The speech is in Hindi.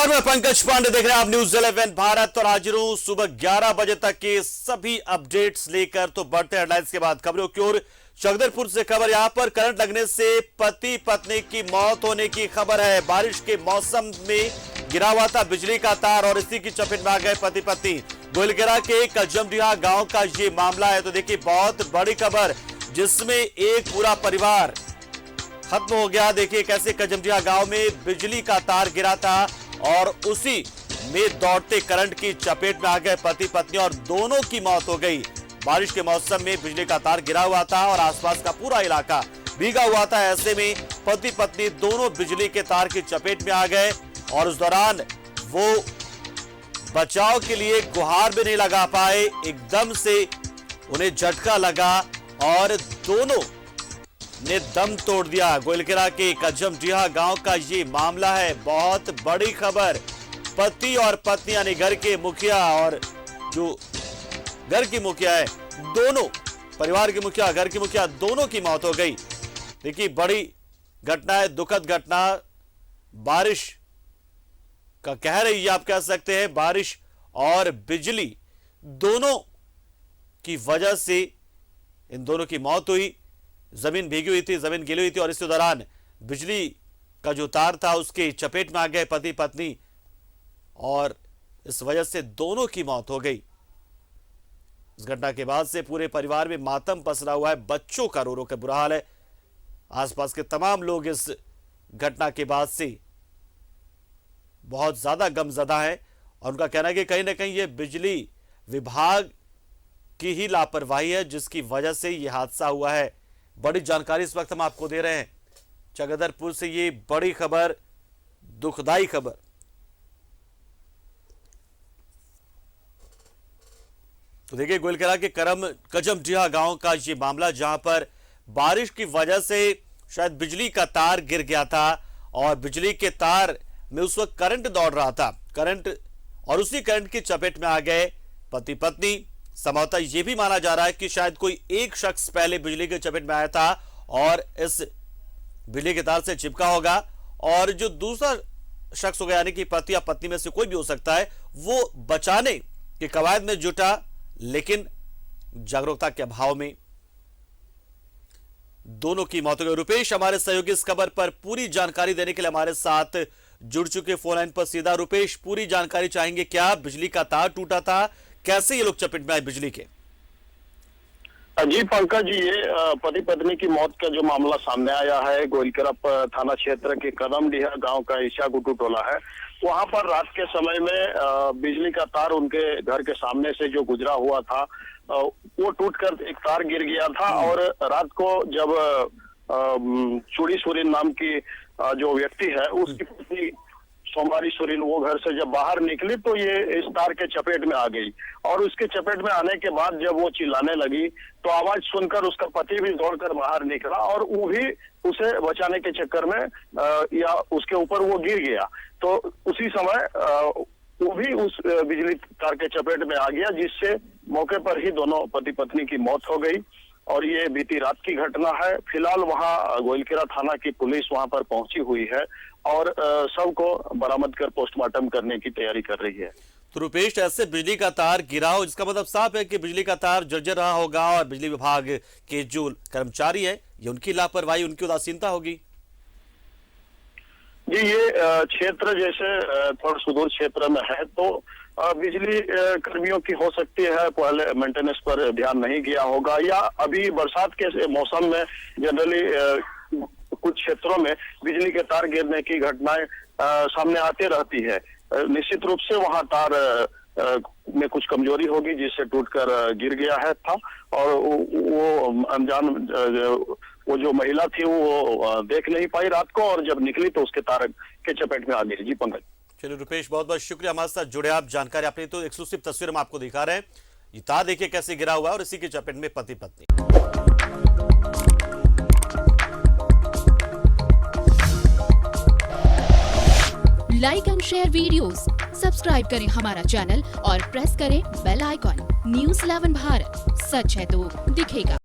नमस्कार, मैं पंकज पांडे, देख रहे हैं आप न्यूज़ 11 भारत और हाजिर हूं सुबह 11 बजे तक के सभी अपडेट्स लेकर। तो बढ़ते हेडलाइंस के बाद खबरों की ओर। चकदरपुर से खबर, यहां पर करंट लगने से पति पत्नी की मौत होने की खबर है। बारिश के मौसम में गिरा हुआ था बिजली का तार और इसी की चपेट में आ गए पति पत्नी। गोइलकेरा के कजमडीहा गांव का ये मामला है। तो देखिए, बहुत बड़ी खबर जिसमें एक पूरा परिवार खत्म हो गया। देखिए कैसे कजमडीहा गांव में बिजली का तार गिरा था और उसी में दौड़ते करंट की चपेट में आ गए पति पत्नी और दोनों की मौत हो गई। बारिश के मौसम में बिजली का तार गिरा हुआ था और आसपास का पूरा इलाका भीगा हुआ था। ऐसे में पति पत्नी दोनों बिजली के तार की चपेट में आ गए और उस दौरान वो बचाव के लिए गुहार भी नहीं लगा पाए। एकदम से उन्हें झटका लगा और दोनों ने दम तोड़ दिया। गोइलकेरा के कजमडीहा गांव का ये मामला है। बहुत बड़ी खबर, पति और पत्नी यानी घर के मुखिया और जो घर की मुखिया है, दोनों परिवार की मुखिया, घर की मुखिया, दोनों की मौत हो गई। देखिए बड़ी घटना है, दुखद घटना। बारिश का कहर है ये, आप कह सकते हैं। बारिश और बिजली दोनों की वजह से इन दोनों की मौत हुई। जमीन भीगी हुई थी, जमीन गीली हुई थी और इसी दौरान बिजली का जो तार था उसके चपेट में आ गए पति पत्नी और इस वजह से दोनों की मौत हो गई। इस घटना के बाद से पूरे परिवार में मातम पसरा हुआ है। बच्चों का रो रो के बुरा हाल है। आसपास के तमाम लोग इस घटना के बाद से बहुत ज्यादा गमजदा है और उनका कहना है कि कहीं ना कहीं ये बिजली विभाग की ही लापरवाही है जिसकी वजह से यह हादसा हुआ है। बड़ी जानकारी इस वक्त हम आपको दे रहे हैं चकदरपुर से। ये बड़ी खबर, दुखदाई खबर। तो देखिए, गोइलकेरा के कजमडीहा गांव का ये मामला, जहां पर बारिश की वजह से शायद बिजली का तार गिर गया था और बिजली के तार में उस वक्त करंट दौड़ रहा था। करंट और उसी करंट की चपेट में आ गए पति पत्नी। संभवतः यह भी माना जा रहा है कि शायद कोई एक शख्स पहले बिजली के चपेट में आया था और इस बिजली के तार से चिपका होगा और जो दूसरा शख्स होगा यानी कि पति या पत्नी में से कोई भी हो सकता है, वो बचाने की कवायद में जुटा, लेकिन जागरूकता के अभाव में दोनों की मौत हो गई। रुपेश हमारे सहयोगी इस खबर पर पूरी जानकारी देने के लिए हमारे साथ जुड़ चुके फोन लाइन पर सीधा। रुपेश, पूरी जानकारी चाहेंगे। क्या बिजली का तार टूटा था? कैसे ये लोग चपेट में आए बिजली के? जी पंकज जी, ये पति पत्नी की मौत का जो मामला सामने आया है, गोइलकेरा थाना क्षेत्र के कदमडीहा गांव का ईशा गुटू टोला है। वहां पर रात के समय में बिजली का तार उनके घर के सामने से जो गुजरा हुआ था वो टूटकर एक तार गिर गया था और रात को जब चूड़ी सोरेन नाम की जो व्यक्ति है, उसकी पत्नी सोमारी सोरेन, वो घर से जब बाहर निकली तो ये इस तार के चपेट में आ गई और उसके चपेट में आने के बाद जब वो चिल्लाने लगी तो आवाज सुनकर उसका पति भी दौड़कर बाहर निकला और वो भी उसे बचाने के चक्कर में या उसके ऊपर वो गिर गया। तो उसी समय वो भी उस बिजली तार के चपेट में आ गया, जिससे मौके पर ही दोनों पति पत्नी की मौत हो गई और ये बीती रात की घटना है। फिलहाल वहां गोइलकेरा थाना की पुलिस वहां पर पहुंची हुई है और शव को बरामद कर पोस्टमार्टम करने की तैयारी कर रही है। तो रुपेश, ऐसे बिजली का तार गिरा हो, जिसका मतलब साफ है कि बिजली का तार जर्जर रहा होगा और बिजली विभाग के जो कर्मचारी है, ये उनकी लापरवाही, उनकी उदासीनता होगी। जी, ये क्षेत्र जैसे थोड़ा सुदूर क्षेत्र में है तो बिजली कर्मियों की हो सकती है पहले मेंटेनेंस पर ध्यान नहीं किया होगा, या अभी बरसात के मौसम में जनरली कुछ क्षेत्रों में बिजली के तार गिरने की घटनाएं सामने आती रहती है। निश्चित रूप से वहां तार में कुछ कमजोरी होगी जिससे टूटकर गिर गया है था और वो अनजान वो जो महिला थी वो देख नहीं पाई रात को और जब निकली तो उसके तार के चपेट में आ गई। जी पंकज। चलिए रुपेश, बहुत बहुत शुक्रिया हमारे साथ जुड़े आप। जानकारी आपने तो एक्सक्लूसिव तस्वीर हम आपको दिखा रहे हैं। ये तार देखिए कैसे गिरा हुआ है और इसी के चपेट में पति पत्नी। Like and share videos, subscribe करें हमारा चैनल और प्रेस करें बेल आइकॉन। न्यूज़ 11 भारत, सच है तो दिखेगा।